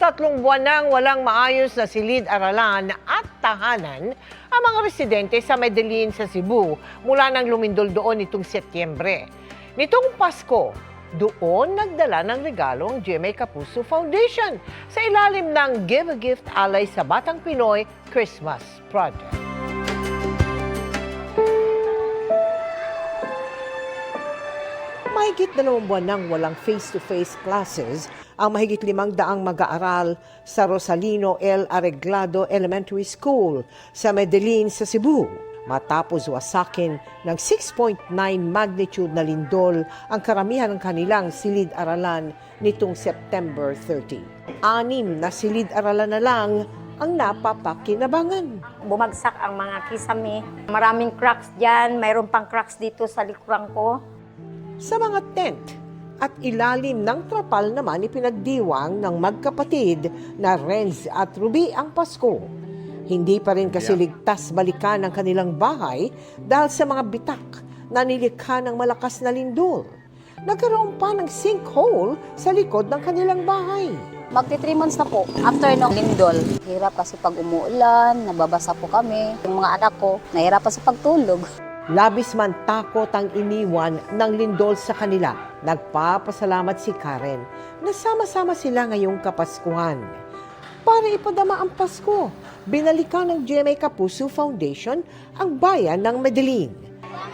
3 buwan nang walang maayos na silid-aralan at tahanan ang mga residente sa Medellin sa Cebu mula nang lumindol doon nitong Setyembre. Nitong Pasko, doon nagdala ng regalo ang GMA Kapuso Foundation sa ilalim ng Give a Gift Alay sa Batang Pinoy Christmas Project. Mahigit 2 buwan nang walang face-to-face classes ang mahigit 500 mag-aaral sa Rosalino L. Arreglado Elementary School sa Medellin sa Cebu. Matapos wasakin ng 6.9 magnitude na lindol ang karamihan ng kanilang silid-aralan nitong September 30. 6 na silid-aralan na lang ang napapakinabangan. Bumagsak ang mga kisame. Maraming cracks dyan. Mayroon pang cracks dito sa likuran ko. Sa mga tent at ilalim ng trapal naman ipinagdiwang ng magkapatid na Renz at Ruby ang Pasko. Hindi pa rin kasi ligtas balikan ang kanilang bahay dahil sa mga bitak na nilikha ng malakas na lindol. Nagkaroon pa ng sinkhole sa likod ng kanilang bahay. Magti 3 months na po after ng lindol. Hirap kasi pag umuulan, nababasa po kami. Yung mga anak ko, nahirapan sa pagtulog. Labis man takot ang iniwan ng lindol sa kanila. Nagpapasalamat si Karen na sama-sama sila ngayong Kapaskuhan. Para ipadama ang Pasko, binalikan ng GMA Kapuso Foundation ang bayan ng Medellin.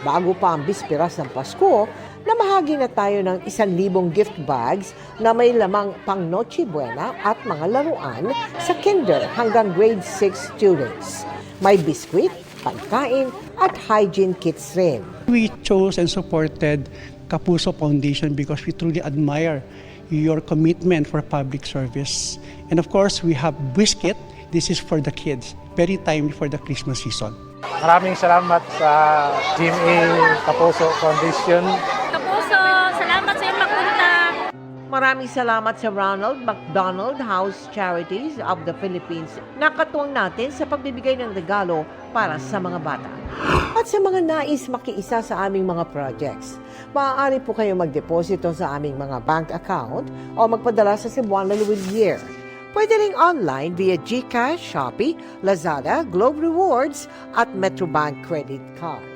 Bago pa ang bisperas ng Pasko, namahagi na tayo ng 1,000 gift bags na may lamang pang Noche Buena at mga laruan sa kinder hanggang grade 6 students. May biskwit, pagkain at hygiene kits rin. We chose and supported Kapuso Foundation because we truly admire your commitment for public service. And of course, we have biscuit. This is for the kids. Very timely for the Christmas season. Maraming salamat sa GMA Kapuso Foundation. Kapuso, salamat sa iyong pagpunta. Maraming salamat sa Ronald McDonald House Charities of the Philippines na katuwang natin sa pagbibigay ng regalo para sa mga bata. At sa mga nais makiisa sa aming mga projects, maaari po kayo magdeposito sa aming mga bank account o magpadala sa Cebuana Louisier. Pwede ring online via GCash, Shopee, Lazada, Globe Rewards at Metrobank Credit Card.